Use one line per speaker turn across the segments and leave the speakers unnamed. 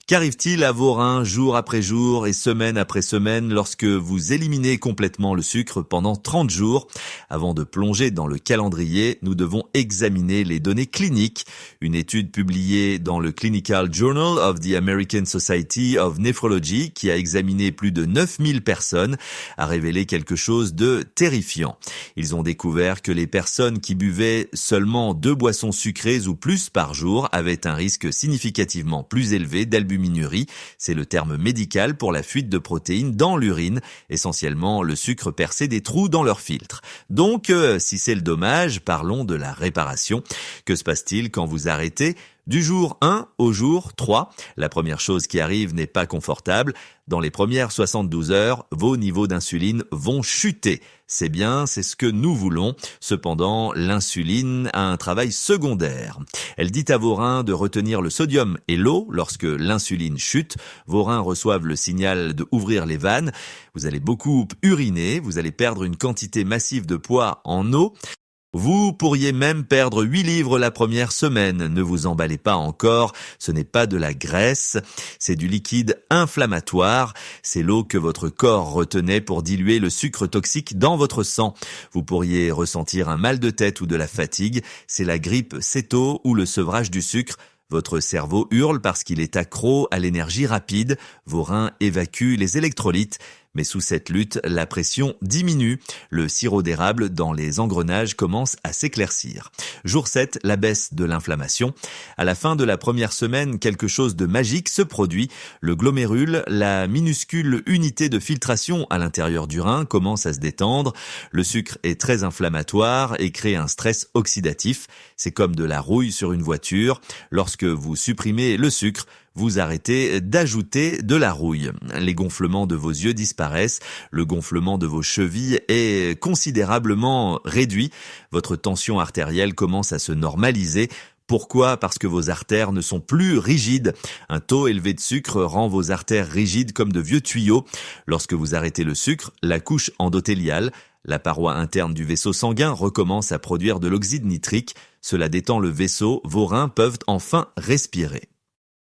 Qu'arrive-t-il à vos reins jour après jour et semaine après semaine lorsque vous éliminez complètement le sucre pendant 30 jours? Avant de plonger dans le calendrier, nous devons examiner les données cliniques. Une étude publiée dans le Clinical Journal of the American Society of Nephrology, qui a examiné plus de 9000 personnes, a révélé quelque chose de terrifiant. Ils ont découvert que les personnes qui buvaient seulement 2 boissons sucrées ou plus par jour avaient un risque significativement plus élevé d'albuminurie. C'est le terme médical pour la fuite de protéines dans l'urine. Essentiellement, le sucre perçait des trous dans leur filtre. Donc, si c'est le dommage, parlons de la réparation. Que se passe-t-il quand vous arrêtez du jour 1 au jour 3? La première chose qui arrive n'est pas confortable. Dans les premières 72 heures, vos niveaux d'insuline vont chuter. C'est bien, c'est ce que nous voulons. Cependant, l'insuline a un travail secondaire. Elle dit à vos reins de retenir le sodium et l'eau. Lorsque l'insuline chute, vos reins reçoivent le signal de ouvrir les vannes. Vous allez beaucoup uriner, vous allez perdre une quantité massive de poids en eau. Vous pourriez même perdre 8 livres la première semaine. Ne vous emballez pas encore, ce n'est pas de la graisse, c'est du liquide inflammatoire. C'est l'eau que votre corps retenait pour diluer le sucre toxique dans votre sang. Vous pourriez ressentir un mal de tête ou de la fatigue, c'est la grippe céto ou le sevrage du sucre. Votre cerveau hurle parce qu'il est accro à l'énergie rapide. Vos reins évacuent les électrolytes. Mais sous cette lutte, la pression diminue. Le sirop d'érable dans les engrenages commence à s'éclaircir. Jour 7, la baisse de l'inflammation. À la fin de la première semaine, quelque chose de magique se produit. Le glomérule, la minuscule unité de filtration à l'intérieur du rein, commence à se détendre. Le sucre est très inflammatoire et crée un stress oxydatif. C'est comme de la rouille sur une voiture. Lorsque vous supprimez le sucre, vous arrêtez d'ajouter de la rouille. Les gonflements de vos yeux disparaissent, le gonflement de vos chevilles est considérablement réduit, votre tension artérielle commence à se normaliser. Pourquoi? Parce que vos artères ne sont plus rigides. Un taux élevé de sucre rend vos artères rigides comme de vieux tuyaux. Lorsque vous arrêtez le sucre, la couche endothéliale, la paroi interne du vaisseau sanguin, recommence à produire de l'oxyde nitrique. Cela détend le vaisseau, vos reins peuvent enfin respirer.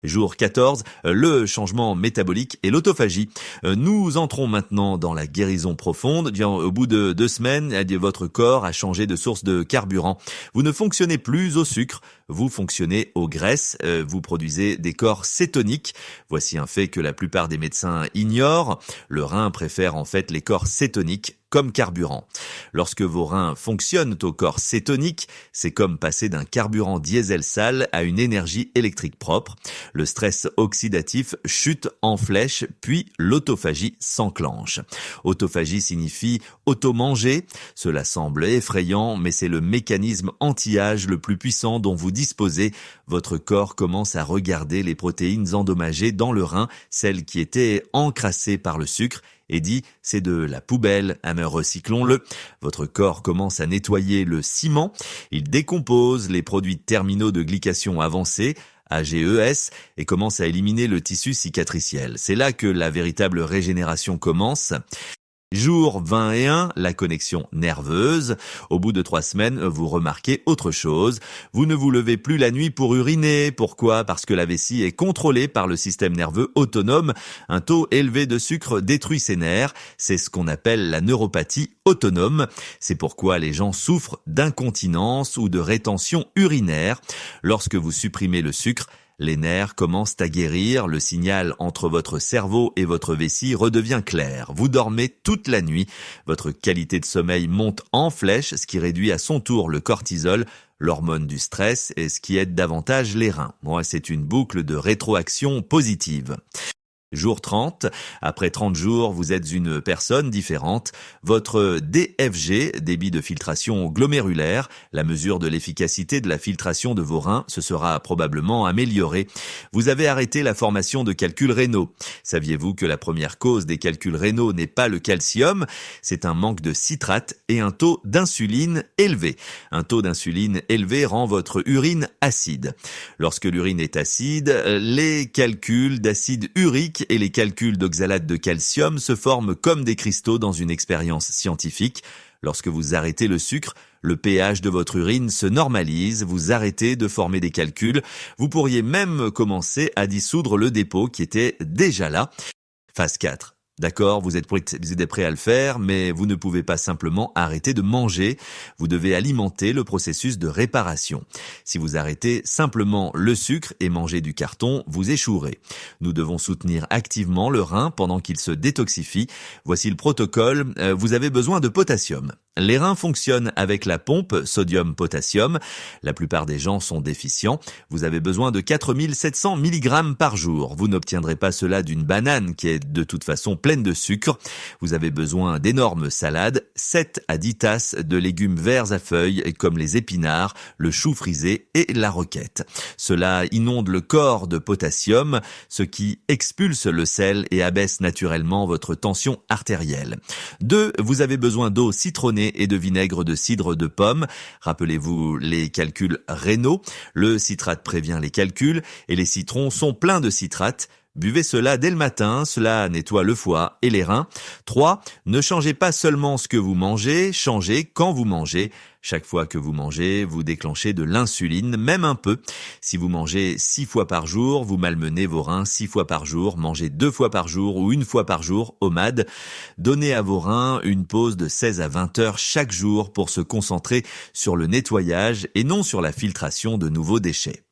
Jour 14, le changement métabolique et l'autophagie. Nous entrons maintenant dans la guérison profonde. Au bout de 2 semaines, votre corps a changé de source de carburant. Vous ne fonctionnez plus au sucre, vous fonctionnez aux graisses, vous produisez des corps cétoniques. Voici un fait que la plupart des médecins ignorent. Le rein préfère en fait les corps cétoniques comme carburant. Lorsque vos reins fonctionnent au corps cétonique, c'est comme passer d'un carburant diesel sale à une énergie électrique propre. Le stress oxydatif chute en flèche, puis l'autophagie s'enclenche. Autophagie signifie auto-manger. Cela semble effrayant, mais c'est le mécanisme anti-âge le plus puissant dont vous disposez. Votre corps commence à regarder les protéines endommagées dans le rein, celles qui étaient encrassées par le sucre, et dit « c'est de la poubelle, mais recyclons-le ». Votre corps commence à nettoyer le ciment, il décompose les produits terminaux de glycation avancée, AGES, et commence à éliminer le tissu cicatriciel. C'est là que la véritable régénération commence. Jour 21, la connexion nerveuse. Au bout de 3 semaines, vous remarquez autre chose. Vous ne vous levez plus la nuit pour uriner. Pourquoi? Parce que la vessie est contrôlée par le système nerveux autonome. Un taux élevé de sucre détruit ses nerfs. C'est ce qu'on appelle la neuropathie autonome. C'est pourquoi les gens souffrent d'incontinence ou de rétention urinaire. Lorsque vous supprimez le sucre, les nerfs commencent à guérir, le signal entre votre cerveau et votre vessie redevient clair. Vous dormez toute la nuit, votre qualité de sommeil monte en flèche, ce qui réduit à son tour le cortisol, l'hormone du stress, et ce qui aide davantage les reins. C'est une boucle de rétroaction positive. Jour 30, après 30 jours, vous êtes une personne différente. Votre DFG, débit de filtration glomérulaire, la mesure de l'efficacité de la filtration de vos reins, se sera probablement améliorée. Vous avez arrêté la formation de calculs rénaux. Saviez-vous que la première cause des calculs rénaux n'est pas le calcium? C'est un manque de citrate et un taux d'insuline élevé. Un taux d'insuline élevé rend votre urine acide. Lorsque l'urine est acide, les calculs d'acide urique zinc et les calculs d'oxalate de calcium se forment comme des cristaux dans une expérience scientifique. Lorsque vous arrêtez le sucre, le pH de votre urine se normalise, vous arrêtez de former des calculs. Vous pourriez même commencer à dissoudre le dépôt qui était déjà là. Phase 4. D'accord, vous êtes prêt à le faire, mais vous ne pouvez pas simplement arrêter de manger. Vous devez alimenter le processus de réparation. Si vous arrêtez simplement le sucre et mangez du carton, vous échouerez. Nous devons soutenir activement le rein pendant qu'il se détoxifie. Voici le protocole. Vous avez besoin de potassium. Les reins fonctionnent avec la pompe sodium-potassium. La plupart des gens sont déficients. Vous avez besoin de 4700 mg par jour. Vous n'obtiendrez pas cela d'une banane qui est de toute façon pleine de sucre. Vous avez besoin d'énormes salades, 7 à 10 tasses de légumes verts à feuilles comme les épinards, le chou frisé et la roquette. Cela inonde le corps de potassium, ce qui expulse le sel et abaisse naturellement votre tension artérielle. 2. Vous avez besoin d'eau citronnée et de vinaigre de cidre de pomme. Rappelez-vous les calculs rénaux. Le citrate prévient les calculs et les citrons sont pleins de citrate. Buvez cela dès le matin, cela nettoie le foie et les reins. 3. Ne changez pas seulement ce que vous mangez, changez quand vous mangez. Chaque fois que vous mangez, vous déclenchez de l'insuline, même un peu. Si vous mangez 6 fois par jour, vous malmenez vos reins 6 fois par jour. Mangez 2 fois par jour ou 1 fois par jour, OMAD. Donnez à vos reins une pause de 16 à 20 heures chaque jour pour se concentrer sur le nettoyage et non sur la filtration de nouveaux déchets.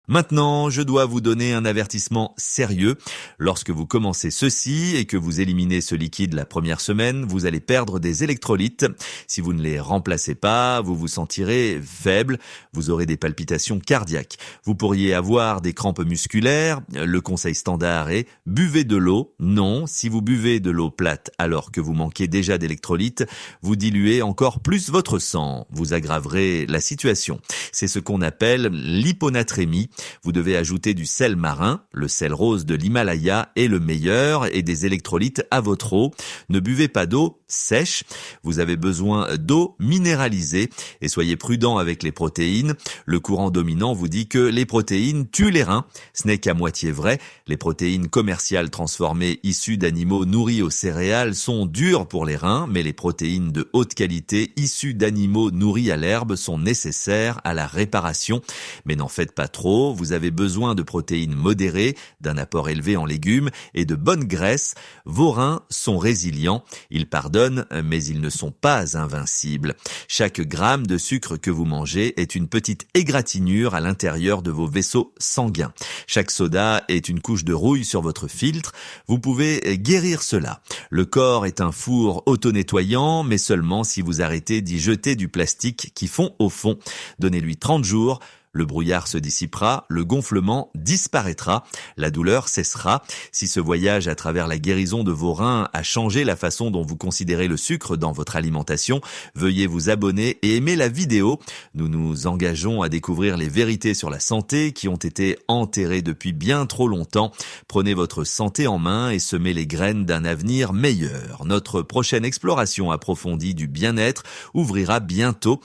Maintenant, je dois vous donner un avertissement sérieux. Lorsque vous commencez ceci et que vous éliminez ce liquide la première semaine, vous allez perdre des électrolytes. Si vous ne les remplacez pas, vous vous sentirez faible, vous aurez des palpitations cardiaques. Vous pourriez avoir des crampes musculaires. Le conseil standard est buvez de l'eau. Non, si vous buvez de l'eau plate alors que vous manquez déjà d'électrolytes, vous diluez encore plus votre sang. Vous aggraverez la situation. C'est ce qu'on appelle l'hyponatrémie. Vous devez ajouter du sel marin, le sel rose de l'Himalaya est le meilleur et des électrolytes à votre eau. Ne buvez pas d'eau sèche, vous avez besoin d'eau minéralisée et soyez prudent avec les protéines. Le courant dominant vous dit que les protéines tuent les reins. Ce n'est qu'à moitié vrai. Les protéines commerciales transformées issues d'animaux nourris aux céréales sont dures pour les reins, mais les protéines de haute qualité issues d'animaux nourris à l'herbe sont nécessaires à la réparation. Mais n'en faites pas trop. Vous avez besoin de protéines modérées, d'un apport élevé en légumes et de bonnes graisses. Vos reins sont résilients. Ils pardonnent, mais ils ne sont pas invincibles. Chaque gramme de sucre que vous mangez est une petite égratignure à l'intérieur de vos vaisseaux sanguins. Chaque soda est une couche de rouille sur votre filtre. Vous pouvez guérir cela. Le corps est un four auto-nettoyant, mais seulement si vous arrêtez d'y jeter du plastique qui fond au fond. Donnez-lui 30 jours. Le brouillard se dissipera, le gonflement disparaîtra, la douleur cessera. Si ce voyage à travers la guérison de vos reins a changé la façon dont vous considérez le sucre dans votre alimentation, veuillez vous abonner et aimer la vidéo. Nous nous engageons à découvrir les vérités sur la santé qui ont été enterrées depuis bien trop longtemps. Prenez votre santé en main et semez les graines d'un avenir meilleur. Notre prochaine exploration approfondie du bien-être ouvrira bientôt.